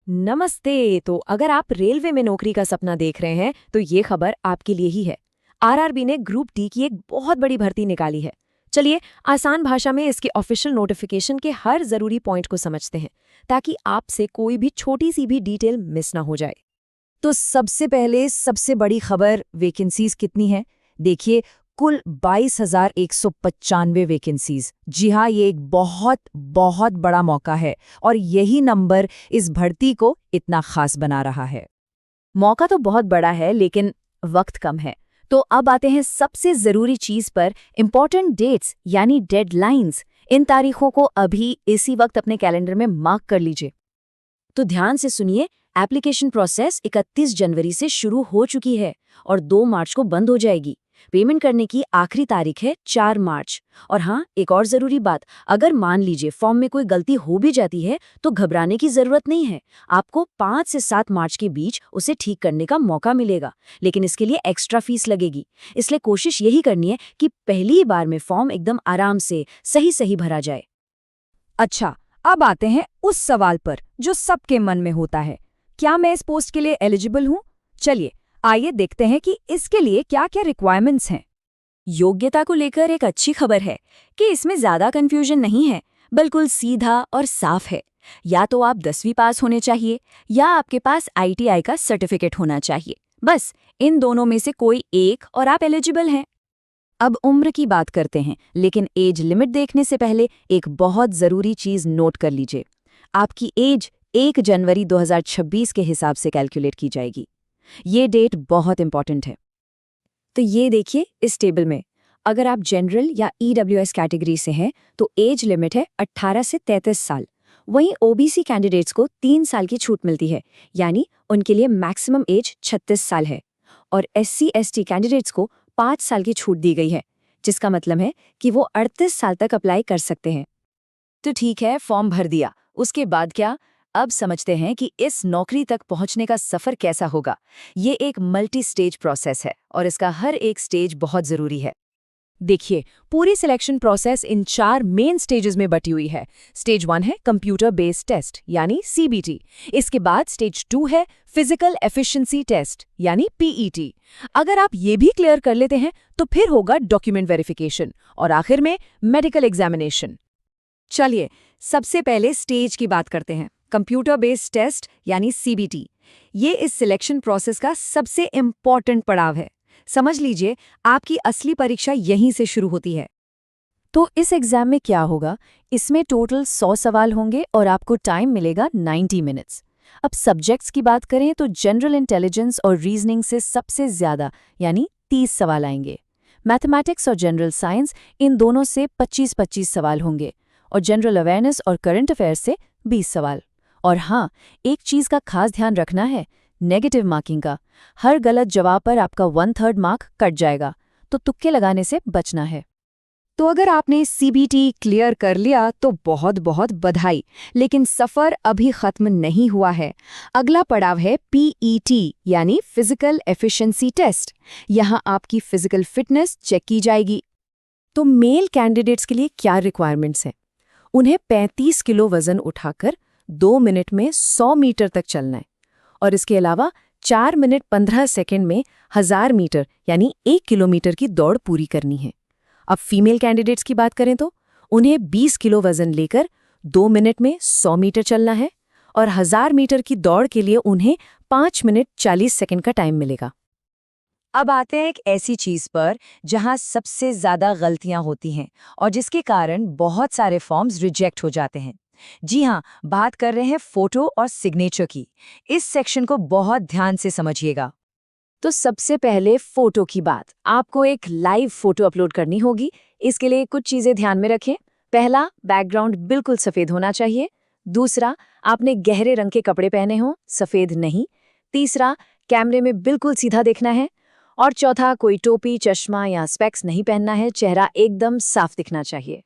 नमस्ते। तो अगर आप रेलवे में नौकरी का सपना देख रहे हैं तो ये खबर आपके लिए ही है। आरआरबी ने ग्रुप डी की एक बहुत बड़ी भर्ती निकाली है। चलिए आसान भाषा में इसकी ऑफिशियल नोटिफिकेशन के हर जरूरी पॉइंट को समझते हैं ताकि आपसे कोई भी छोटी सी भी डिटेल मिस ना हो जाए। तो सबसे पहले सबसे बड़ी खबर वैकेंसीज कितनी है। देखिए, कुल 22,195 वैकेंसीज। जी हाँ, ये एक बहुत बहुत बड़ा मौका है और यही नंबर इस भर्ती को इतना खास बना रहा है। मौका तो बहुत बड़ा है लेकिन वक्त कम है। तो अब आते हैं सबसे जरूरी चीज पर, इंपॉर्टेंट डेट्स यानी डेडलाइंस। इन तारीखों को अभी इसी वक्त अपने कैलेंडर में मार्क कर लीजिए। तो ध्यान से सुनिए, एप्लीकेशन प्रोसेस 31 जनवरी से शुरू हो चुकी है और 2 मार्च को बंद हो जाएगी। पेमेंट करने की आखिरी तारीख है 4 मार्च। और हाँ, एक और जरूरी बात, अगर मान लीजिए फॉर्म में कोई गलती हो भी जाती है तो घबराने की जरूरत नहीं है। आपको 5 से 7 मार्च के बीच उसे ठीक करने का मौका मिलेगा, लेकिन इसके लिए एक्स्ट्रा फीस लगेगी। इसलिए कोशिश यही करनी है कि पहली ही बार में फॉर्म एकदम आराम से सही भरा जाए। अच्छा, अब आते हैं उस सवाल पर जो सबके मन में होता है, क्या मैं इस पोस्ट के लिए एलिजिबल हूँ? चलिए आइए देखते हैं कि इसके लिए क्या क्या रिक्वायरमेंट्स हैं। योग्यता को लेकर एक अच्छी खबर है कि इसमें ज्यादा कंफ्यूजन नहीं है, बिल्कुल सीधा और साफ है। या तो आप 10वीं पास होने चाहिए या आपके पास आईटीआई का सर्टिफिकेट होना चाहिए। बस इन दोनों में से कोई एक और आप एलिजिबल हैं। अब उम्र की बात करते हैं, लेकिन एज लिमिट देखने से पहले एक बहुत जरूरी चीज नोट कर लीजिए। आपकी एज 1 जनवरी 2026 के हिसाब से कैलकुलेट की जाएगी। ये डेट बहुत इंपॉर्टेंट है। तो ये देखिए इस टेबल में, अगर आप जनरल या ईडब्ल्यूएस कैटेगरी से हैं तो एज लिमिट है 18 से 33 साल। वहीं ओबीसी कैंडिडेट्स को 3 साल की छूट मिलती है, यानी उनके लिए मैक्सिमम एज 36 साल है। और SC/ST कैंडिडेट्स को 5 साल की छूट दी गई है, जिसका मतलब है कि वो 38 साल तक अप्लाई कर सकते हैं। तो ठीक है, फॉर्म भर दिया, उसके बाद क्या? अब समझते हैं कि इस नौकरी तक पहुंचने का सफर कैसा होगा। ये एक मल्टी स्टेज प्रोसेस है और इसका हर एक स्टेज बहुत जरूरी है। देखिए, पूरी selection process in 4 main stages में बटी हुई है। स्टेज 1 है कंप्यूटर बेस्ड टेस्ट यानी CBT। इसके बाद स्टेज 2 है फिजिकल एफिशिएंसी टेस्ट यानी PET। अगर आप ये भी क्लियर कर लेते हैं तो फिर होगा डॉक्यूमेंट वेरिफिकेशन और आखिर में मेडिकल एग्जामिनेशन। चलिए सबसे पहले स्टेज की बात करते हैं, कंप्यूटर बेस्ड टेस्ट यानी CBT। ये इस सिलेक्शन प्रोसेस का सबसे इम्पॉर्टेंट पड़ाव है। समझ लीजिए, आपकी असली परीक्षा यहीं से शुरू होती है। तो इस एग्जाम में क्या होगा? इसमें टोटल 100 सवाल होंगे और आपको टाइम मिलेगा 90 मिनट्स। अब सब्जेक्ट्स की बात करें तो जनरल इंटेलिजेंस और रीजनिंग से सबसे ज्यादा यानी 30 सवाल आएंगे। मैथमेटिक्स और जनरल साइंस, इन दोनों से 25-25 सवाल होंगे और जनरल अवेयरनेस और करंट अफेयर्स से 20 सवाल। और हाँ, एक चीज का खास ध्यान रखना है, नेगेटिव मार्किंग का। हर गलत जवाब पर आपका 1/3 मार्क कट जाएगा, तो तुक्के लगाने से बचना है। तो अगर आपने CBT क्लियर कर लिया तो बहुत बहुत बधाई, लेकिन सफर अभी खत्म नहीं हुआ है। अगला पड़ाव है PET यानी फिजिकल एफिशिएंसी टेस्ट। यहाँ आपकी फिजिकल फिटनेस चेक की जाएगी। तो मेल कैंडिडेट्स के लिए क्या रिक्वायरमेंट्स हैं? उन्हें 35 किलो वजन उठाकर 2 मिनट में 100 मीटर तक चलना है और इसके अलावा 4 मिनट 15 सेकंड में 1000 मीटर यानी 1 किलोमीटर की दौड़ पूरी करनी है। अब फीमेल कैंडिडेट्स की बात करें तो उन्हें 20 किलो वजन लेकर 2 मिनट में 100 मीटर चलना है और 1000 मीटर की दौड़ के लिए उन्हें 5 मिनट 40 सेकंड का टाइम मिलेगा। अब आते हैं एक ऐसी चीज पर जहां सबसे ज्यादा गलतियां होती हैं और जिसके कारण बहुत सारे फॉर्म्स रिजेक्ट हो जाते हैं। जी हाँ, बात कर रहे हैं फोटो और सिग्नेचर की। इस सेक्शन को बहुत ध्यान से समझिएगा। तो सबसे पहले फोटो की बात, आपको एक लाइव फोटो अपलोड करनी होगी। इसके लिए कुछ चीजें ध्यान में रखें। पहला, बैकग्राउंड बिल्कुल सफेद होना चाहिए। दूसरा, आपने गहरे रंग के कपड़े पहने हों, सफेद नहीं। तीसरा, कैमरे में बिल्कुल सीधा देखना है। और चौथा, कोई टोपी, चश्मा या स्पेक्स नहीं पहनना है, चेहरा एकदम साफ दिखना चाहिए।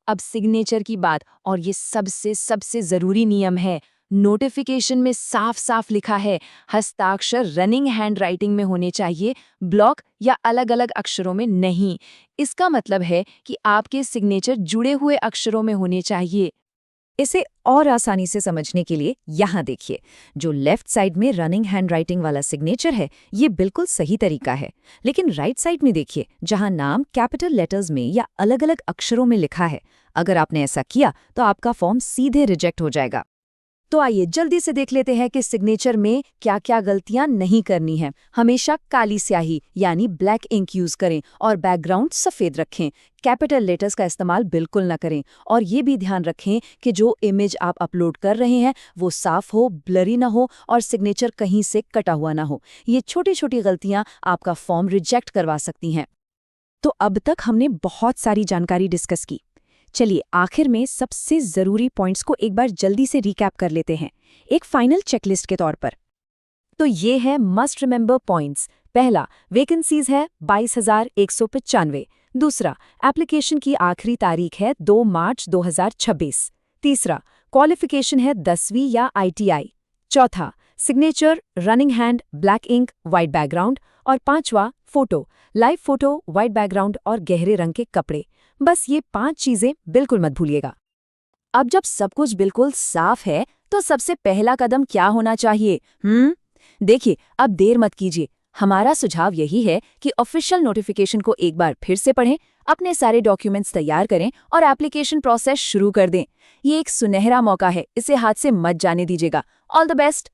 अब सिग्नेचर की बात, और ये सबसे जरूरी नियम है। नोटिफिकेशन में साफ साफ लिखा है, हस्ताक्षर रनिंग हैंडराइटिंग में होने चाहिए, ब्लॉक या अलग अलग अक्षरों में नहीं। इसका मतलब है कि आपके सिग्नेचर जुड़े हुए अक्षरों में होने चाहिए। इसे और आसानी से समझने के लिए यहाँ देखिए, जो लेफ्ट साइड में रनिंग हैंडराइटिंग वाला सिग्नेचर है ये बिल्कुल सही तरीका है, लेकिन राइट साइड में देखिए जहाँ नाम कैपिटल लेटर्स में या अलग-अलग अक्षरों में लिखा है, अगर आपने ऐसा किया तो आपका फॉर्म सीधे रिजेक्ट हो जाएगा। तो आइए जल्दी से देख लेते हैं कि सिग्नेचर में क्या क्या गलतियां नहीं करनी है। हमेशा काली स्याही यानी ब्लैक इंक यूज करें और बैकग्राउंड सफेद रखें। कैपिटल लेटर्स का इस्तेमाल बिल्कुल न करें और ये भी ध्यान रखें कि जो इमेज आप अपलोड कर रहे हैं वो साफ हो, ब्लरी ना हो और सिग्नेचर कहीं से कटा हुआ ना हो। ये छोटी छोटी गलतियां आपका फॉर्म रिजेक्ट करवा सकती हैं। तो अब तक हमने बहुत सारी जानकारी डिस्कस की। चलिए आखिर में सबसे ज़रूरी पॉइंट्स को एक बार जल्दी से रिकैप कर लेते हैं, एक फाइनल चेकलिस्ट के तौर पर। तो ये है मस्ट रिमेंबर पॉइंट्स। पहला, वैकेंसीज है 22,195। दूसरा, एप्लीकेशन की आखिरी तारीख है 2 मार्च 2026। तीसरा, क्वालिफिकेशन है 10वीं या ITI। चौथा, signature running hand, black ink, white background. और पांचवा, photo, live photo, white background और गहरे रंग के कपड़े। बस ये 5 चीजें बिल्कुल मत भूलिएगा। अब जब सब कुछ बिल्कुल साफ है तो सबसे पहला कदम क्या होना चाहिए? देखिए, अब देर मत कीजिए। हमारा सुझाव यही है कि ऑफिशियल नोटिफिकेशन को एक बार फिर से पढ़ें, अपने सारे डॉक्यूमेंट्स तैयार करें और एप्लीकेशन प्रोसेस शुरू कर दें। ये एक सुनहरा मौका है, इसे हाथ से मत जाने दीजिएगा। All the best.